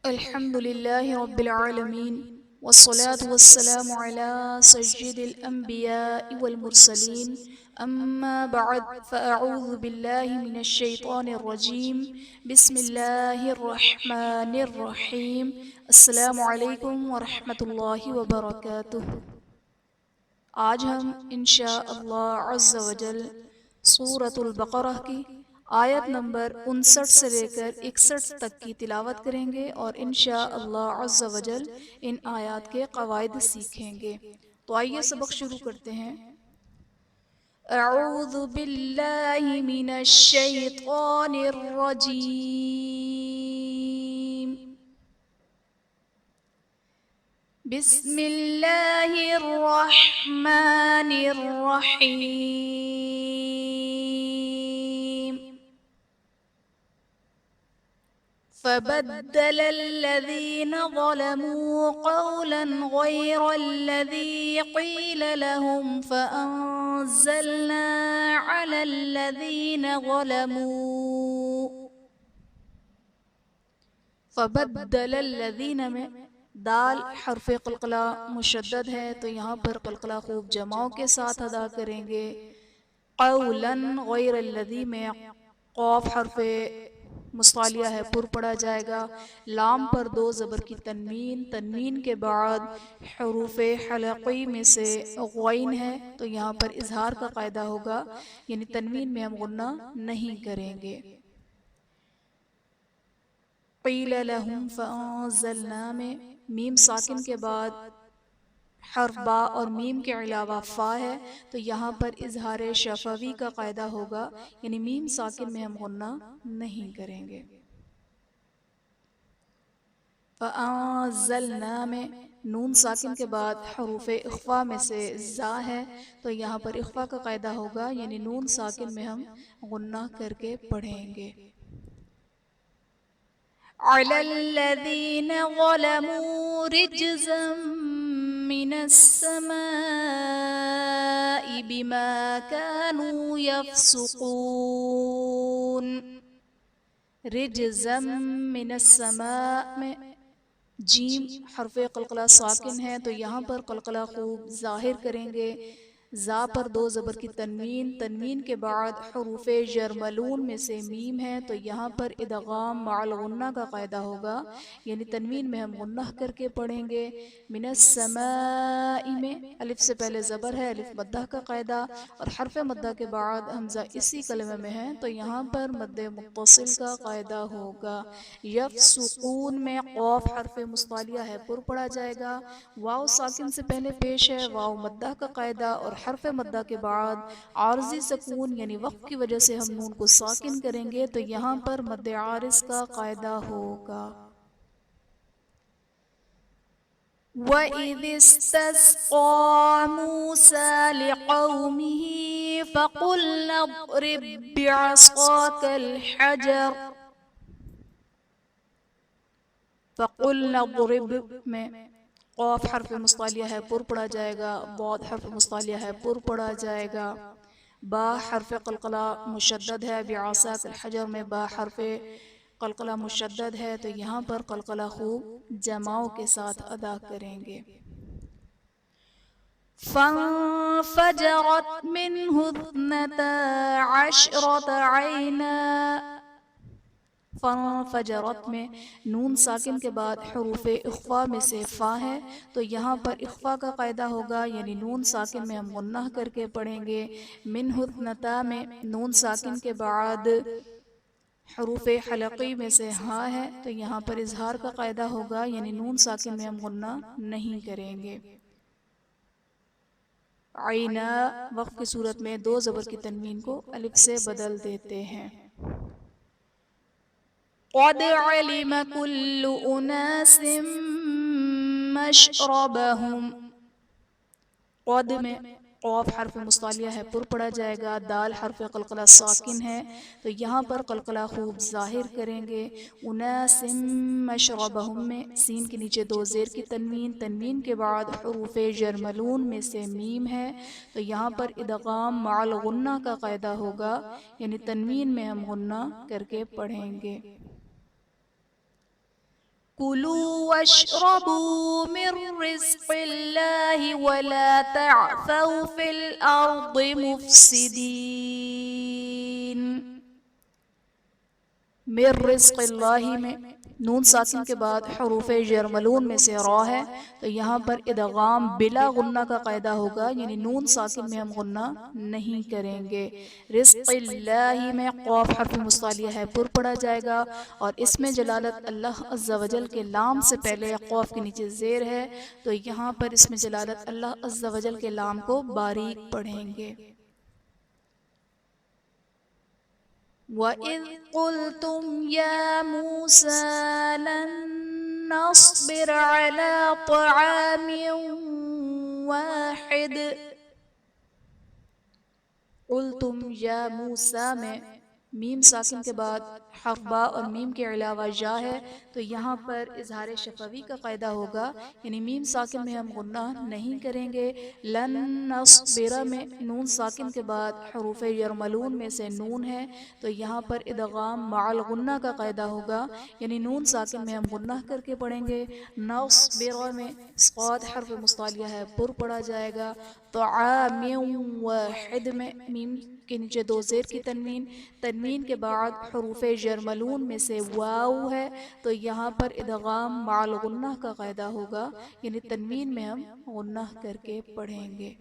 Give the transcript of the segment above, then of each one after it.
الحمد لله رب العالمين والصلاة والسلام على سيد الأنبياء والمرسلين أما بعد فأعوذ بالله من الشيطان الرجيم بسم الله الرحمن الرحيم السلام عليكم ورحمة الله وبركاته. آج ہم انشاءاللہ عز و جل سورۃ البقرہ کی آیت نمبر 59 سے لے کر 61 تک کی تلاوت کریں گے اور انشاءاللہ عز و جل ان آیات کے قواعد سیکھیں گے. تو آئیے سبق شروع کرتے ہیں. اعوذ باللہ من الشیطان الرجیم. بسم اللہ الرحمن الرحیم. فبدل الذين ظلموا قولا غير الذي قيل لهم فأنزلنا على الذين ظلموا. فبدل الذين میں دال حرف قلقلہ مشدد ہے تو یہاں پر قلقلہ خوب جماؤ کے ساتھ ادا کریں گے. قولا غیر الذی میں قاف حرف مصالیہ ہے پر پڑا جائے گا. لام پر دو زبر کی تنوین، تنوین کے بعد حروف حلقی میں سے غین ہے تو یہاں پر اظہار کا قاعدہ ہوگا، یعنی تنوین میں ہم غنہ نہیں کریں گے. قیل لہم فانزلنا میں میم ساکن کے بعد حرف با اور میم کے علاوہ فا ہے تو یہاں پر اظہار شفوی کا قاعدہ ہوگا، یعنی میم ساکن میں ہم غنہ نہیں کریں گے. فانزلنا میں نون ساکن کے بعد حروف اخفا میں سے زا ہے تو یہاں پر اخفا کا قاعدہ ہوگا، یعنی نون ساکن میں ہم غنہ کر کے پڑھیں گے. علی الذین ظلموا رجزا من السماء بما كانوا يفسقون. رجزا من السماء میں جیم حرف قلقلہ ساکن ہے تو یہاں پر قلقلہ خوب ظاہر کریں گے. زا پر دو زبر کی تنوین، تنوین کے بعد حروف جرملون میں سے میم ہے تو یہاں پر ادغام مع الغنہ کا قاعدہ ہوگا، یعنی تنوین میں ہم غنہ کر کے پڑھیں گے. من السماء میں الف سے پہلے زبر ہے، الف مدہ کا قاعدہ، اور حرف مدہ کے بعد حمزہ اسی کلمہ میں ہے تو یہاں پر مد متصل کا قاعدہ ہوگا. یفسقون میں قاف حرف مصالیہ ہے پر پڑا جائے گا. واو ساکن سے پہلے پیش ہے، واو مدہ کا قاعدہ، اور حرف مدہ کے بعد عارضی سکون یعنی وقف کی وجہ سے ہم نون کو ساکن کریں گے تو یہاں پر مد عارض کا قاعدہ ہوگا. وَإِذِ اسْتَسْقَىٰ مُوسَىٰ لِقَوْمِهِ فَقُلْنَا اضْرِب بِّعَصَاكَ الْحَجَرَ. فَقُلْنَا اضْرِب میں قاف حرف مصالیہ ہے پر پڑا جائے گا، ضاد حرف مصالیہ ہے پر پڑا جائے گا. با حرف قلقلہ مشدد ہے، بعصاک الحجر میں با حرف قلقلہ مشدد ہے تو یہاں پر قلقلہ خوب جماؤ کے ساتھ ادا کریں گے. فانفجرت منه 12 عینا. فانفجرت میں نون ساکن کے بعد حروف اخفا میں سے فا ہے تو یہاں پر اخفا کا قاعدہ ہوگا، یعنی نون ساکن میں ہم غنہ کر کے پڑھیں گے. منہ اثنتا میں نون ساکن کے بعد حروف حلقی میں سے ہاں ہے تو یہاں پر اظہار کا قاعدہ ہوگا، یعنی نون ساکن میں ہم غنہ نہیں کریں گے. عینا وقف کی صورت میں دو زبر کی تنوین کو الف سے بدل دیتے ہیں. قد علم كل اناس مشربهم. قد میں قاف حرف مصالیہ ہے پر پڑا جائے گا، دال حرف قلقلہ ساکن ہے تو یہاں پر قلقلہ خوب ظاہر کریں گے. اناس مشربهم میں سین کے نیچے دو زیر کی تنوین، تنوین کے بعد حروف جرملون میں سے میم ہے تو یہاں پر ادغام مع الغنہ کا قاعدہ ہوگا، یعنی تنوین میں ہم غنہ کر کے پڑھیں گے. كلوا واشربوا من رزق الله ولا تعثوا في الأرض مفسدين. من رزق اللہ میں نون ساکن کے بعد حروف یرملون میں سے را ہے تو یہاں پر ادغام بلا غنہ کا قاعدہ ہوگا، یعنی نون ساکن میں ہم غنہ نہیں کریں گے. رزق اللہ میں قاف حرف مصالیہ ہے پر پڑا جائے گا، اور اس میں جلالت اللہ عز و جل کے لام سے پہلے قاف کے نیچے زیر ہے تو یہاں پر اس میں جلالت اللہ عز و جل کے لام کو باریک پڑھیں گے. وَإِذْ قُلْتُمْ يَا مُوسَى لَن نَّصْبِرَ عَلَىٰ طَعَامٍ وَاحِدٍ. قُلْتُمْ یا موسیٰ میں میم ساکن کے بعد حرف با اور میم کے علاوہ یا ہے تو یہاں پر اظہار شفوی کا قاعدہ ہوگا، یعنی میم ساکن میں ہم غنہ نہیں کریں گے. لن نصبر میں نون ساکن کے بعد حروف یرملون میں سے نون ہے تو یہاں پر ادغام مع الغنہ کا قاعدہ ہوگا، یعنی نون ساکن میں ہم غنہ کر کے پڑھیں گے. نصبر میں صاد حرف مصالیہ ہے پر پڑھا جائے گا. طعام واحد میں میم کے نیچے دو زیر کی تنوین، تنوین کے بعد حروف یرملون میں سے واو ہے تو یہاں پر ادغام مع الغنہ کا قاعدہ ہوگا، یعنی تنوین میں ہم غنہ کر کے پڑھیں گے.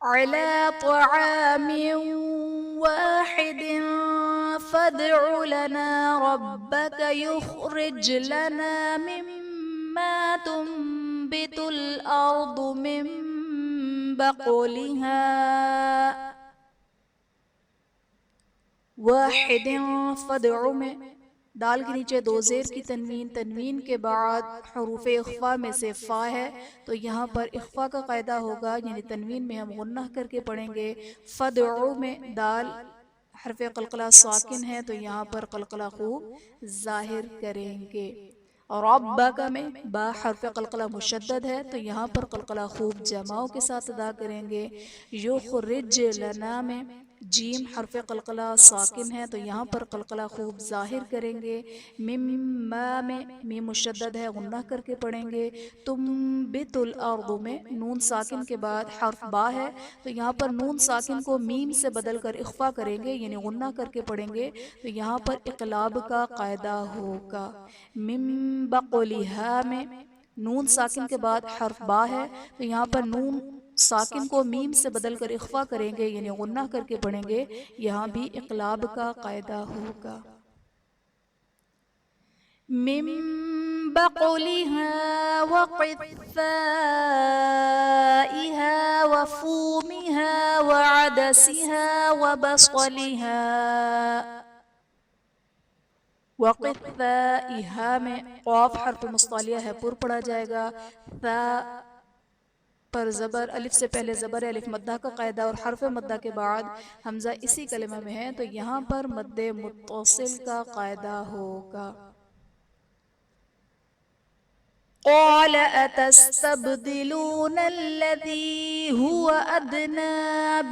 عَلَىٰ طَعَامٍ وَاحِدٍ فَادْعُ لَنَا رَبَّكَ يُخْرِجْ لَنَا مِمَّا تُنبِتُ الْأَرْضُ مِن بَقْلِهَا. واحد فدع میں دال کے نیچے دو زیر کی تنوین، تنوین کے بعد حروف اخفا میں سے فا ہے تو یہاں پر اخفا کا قاعدہ ہوگا، یعنی تنوین میں ہم غنہ کر کے پڑھیں گے. فدعو میں دال حرف قلقلہ ساکن ہے تو یہاں پر قلقلہ خوب ظاہر کریں گے. ربک میں با حرف قلقلہ مشدد ہے تو یہاں پر قلقلہ خوب جماؤ کے ساتھ ادا کریں گے. یخرج لنا میں جیم حرف قلقلہ ساکن ہے تو یہاں پر قلقلہ خوب ظاہر کریں گے. مما میں میم مشدد ہے غنہ کر کے پڑھیں گے. تنبت الارض میں نون ساکن کے بعد حرف با ہے تو یہاں پر نون ساکن کو میم سے بدل کر اخفا کریں گے، یعنی غنہ کر کے پڑھیں گے تو یہاں پر اقلاب کا قاعدہ ہوگا. من بقلها میں نون ساکن کے بعد حرف با ہے تو یہاں پر نون ساکن کو میم سے بدل کر اخفا کریں گے، یعنی غنہ کر کے پڑھیں گے، یہاں بھی اقلاب کا قاعدہ ہوگا. من بقلها وقثائها وفومها وعدسها وبصلها. وقثائها میں قاف حرف مصالیہ ہے پر پڑھا جائے گا. ثا پر زبر الف سے پہلے زبر الف مدہ کا قاعدہ اور حرف مدہ کے بعد حمزہ اسی کلمہ میں ہے تو یہاں پر مد متصل کا قاعدہ ہوگا. قال اتستبدلون الذي هو ادنى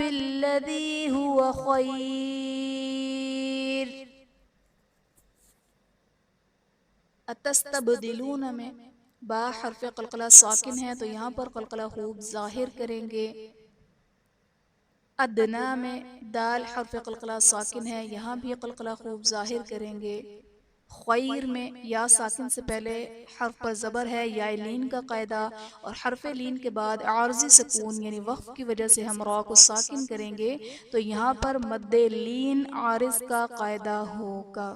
بالذي هو خير. اتستبدلون میں با حرف قلقلہ ساکن ہے تو یہاں پر قلقلہ خوب ظاہر کریں گے. ادنا میں دال حرف قلقلہ ساکن ہے یہاں بھی قلقلہ خوب ظاہر کریں گے. خیر میں یا ساکن سے پہلے حرف پر زبر ہے یا لین کا قاعدہ اور حرف لین کے بعد عارضی سکون یعنی وقف کی وجہ سے ہم را کو ساکن کریں گے تو یہاں پر مد لین عارض کا قاعدہ ہوگا.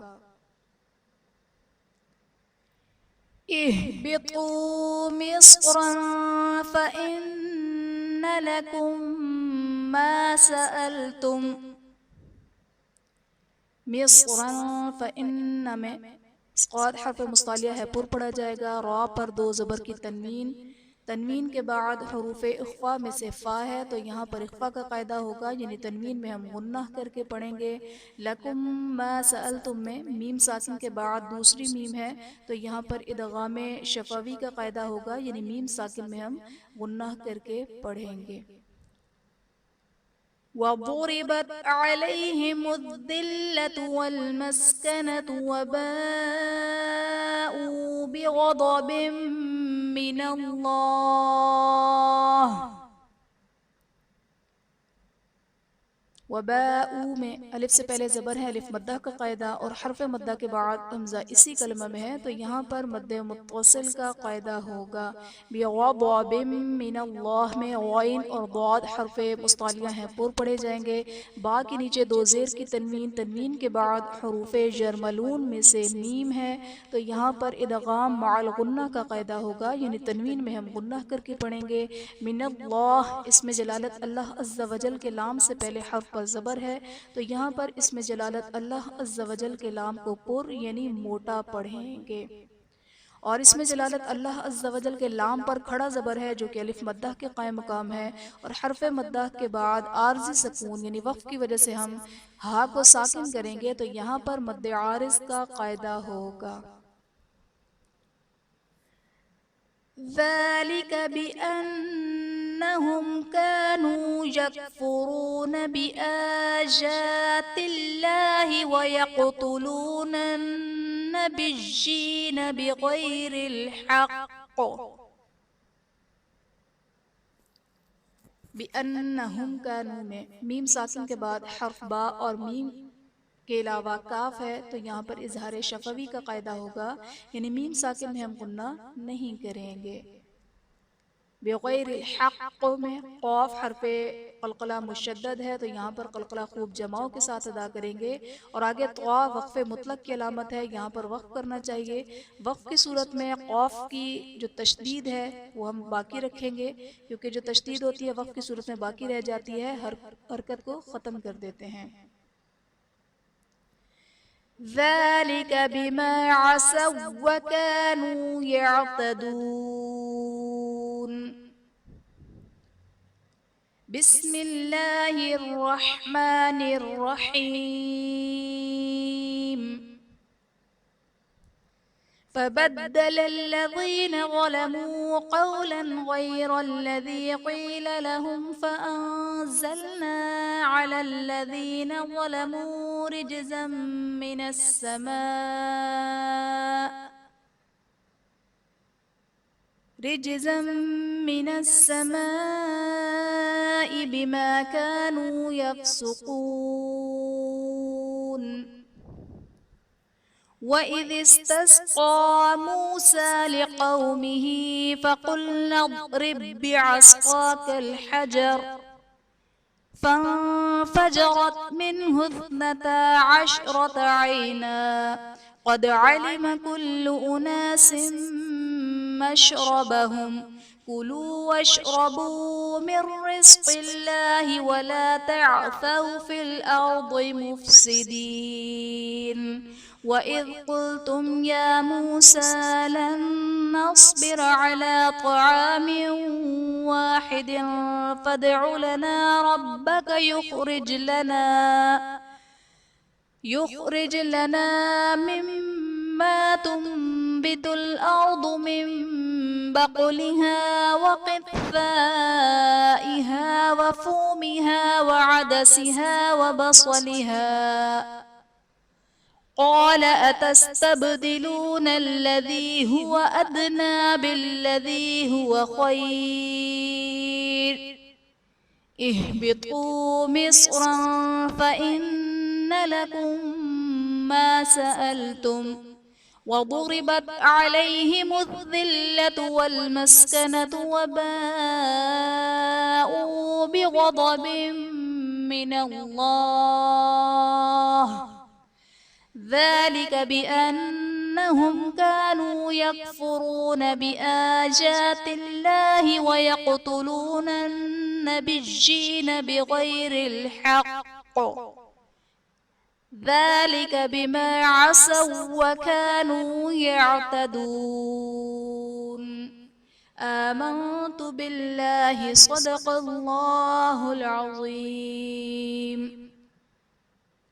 اهبطوا مصرا فإن لكم ما سألتم. مصرا فإن میں صاد حرف مصالیہ ہے پر پڑھا جائے گا. را پر دو زبر کی تنوین، تنوین کے بعد حروف اخفا میں سے فا ہے تو یہاں پر اخفا کا قاعدہ ہوگا، یعنی تنوین میں ہم غنہ کر کے پڑھیں گے. لکم ما سألتم میں میم ساکن کے بعد دوسری میم ہے تو یہاں پر ادغام شفوی کا قاعدہ ہوگا، یعنی میم ساکن میں ہم غنہ کر کے پڑھیں گے. وضربت عليهم الذلة والمسكنة وباءوا بغضب من الله وباء میں الف سے پہلے زبر ہے، الف مدہ کا قاعدہ، اور حرف مدہ کے بعد حمزہ اسی کلمہ میں ہے، تو یہاں پر مد متصل کا قاعدہ ہوگا۔ بغضب من اللہ میں غین اور ضاد حرف مستعلیہ ہیں، پر پڑھے جائیں گے۔ با کے نیچے دو زیر کی تنوین، تنوین کے بعد حروف جرملون میں سے میم ہے، تو یہاں پر ادغام مع الغنہ کا قاعدہ ہوگا، یعنی تنوین میں ہم غنہ کر کے پڑھیں گے۔ من اللہ، اس میں جلالت اللہ عز و جل کے لام سے پہلے حرف پر زبر ہے، تو یہاں پر اس میں جلالت اللہ عز و جل کے لام کو پر یعنی موٹا پڑھیں گے، اور اس میں جلالت اللہ عز و جل کے لام پر کھڑا زبر ہے جو کہ الف مدہ کے قائم مقام ہے، اور حرف مدہ کے بعد عارضی سکون یعنی وقف کی وجہ سے ہم ہا کو ساکن کریں گے، تو یہاں پر مد عارض کا قاعدہ ہوگا۔ ذَلِكَ بِأَنَّهُمْ كَانُوا يَكْفُرُونَ بِآيَاتِ اللَّهِ وَيَقْتُلُونَ النَّبِيِّينَ بِغَيْرِ الْحَقِّ۔ بِأَنَّهُمْ كَانُوا میں میم ساکن کے بعد حرف با اور میم کے علاوہ کاف ہے، تو یہاں پر اظہار شفوی کا قاعدہ ہوگا، یعنی میم ساکن میں ہم غنہ نہیں کریں گے۔ بغیر الحق میں قاف حرف قلقلہ مشدد ہے، تو یہاں پر قلقلہ خوب جماؤ کے ساتھ ادا کریں گے، اور آگے طوا وقف مطلق کی علامت ہے، یہاں پر وقف کرنا چاہیے۔ وقف کی صورت میں قاف کی جو تشدید ہے وہ ہم باقی رکھیں گے، کیونکہ جو تشدید ہوتی ہے وقف کی صورت میں باقی رہ جاتی ہے، ہر حرکت کو ختم کر دیتے ہیں۔ ذَلِكَ بِمَا عَصَوْا وَكَانُوا يَعْتَدُونَ۔ بسم اللہ الرحمن الرحیم۔ فبدل الذين ظلموا قولا غير الذي قيل لهم فأنزلنا على الذين ظلموا رجزا من السماء بما كانوا يفسقون۔ وَإِذِ اسْتَسْقَىٰ مُوسَىٰ لِقَوْمِهِ فَقُلْنَا اضْرِب بِّعَصَاكَ الْحَجَرَ فَانفَجَرَتْ مِنْهُ 12 عَيْنًا قَدْ عَلِمَ كُلُّ أُنَاسٍ مَّشْرَبَهُمْ كُلُوا وَاشْرَبُوا مِن رِّزْقِ اللَّهِ وَلَا تَعْثَوْا فِي الْأَرْضِ مُفْسِدِينَ۔ وَإِذْ قُلْتُمْ يَا مُوسَىٰ لَن نَّصْبِرَ عَلَىٰ طَعَامٍ وَاحِدٍ فَادْعُ لَنَا رَبَّكَ يُخْرِجْ لَنَا مِمَّا تُنبِتُ الْأَرْضُ مِن بَقْلِهَا وَقِثَّائِهَا وَفُومِهَا وَعَدَسِهَا وَبَصَلِهَا قَالَ أَتَسْتَبْدِلُونَ الَّذِي هُوَ أَدْنَىٰ بِالَّذِي هُوَ خَيْرٌ اهْبِطُوا مِصْرًا فَإِنَّ لَكُم مَّا سَأَلْتُمْ وَضُرِبَتْ عَلَيْهِمُ الذِّلَّةُ وَالْمَسْكَنَةُ وَبَاءُوا بِغَضَبٍ مِّنَ اللَّهِ ذَلِكَ بِأَنَّهُمْ كَانُوا يَكْفُرُونَ بِآيَاتِ اللَّهِ وَيَقْتُلُونَ النَّبِيِّينَ بِغَيْرِ الْحَقِّ ذَلِكَ بِمَا عَصَوْا وَكَانُوا يَعْتَدُونَ۔ آمنت بالله صدق الله العظيم۔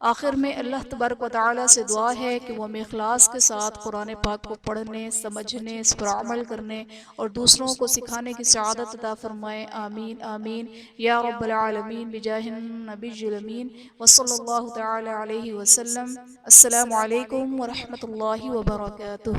آخر میں اللہ تبارک و تعالیٰ سے دعا ہے کہ وہ ہمیں اخلاص کے ساتھ قرآن پاک کو پڑھنے، سمجھنے، اس پر عمل کرنے اور دوسروں کو سکھانے کی سعادت عطا فرمائے۔ آمین آمین یا رب العالمین بجاہ النبی الامین وصلی اللہ تعالی علیہ وسلم۔ السلام علیکم ورحمۃ اللہ وبرکاتہ۔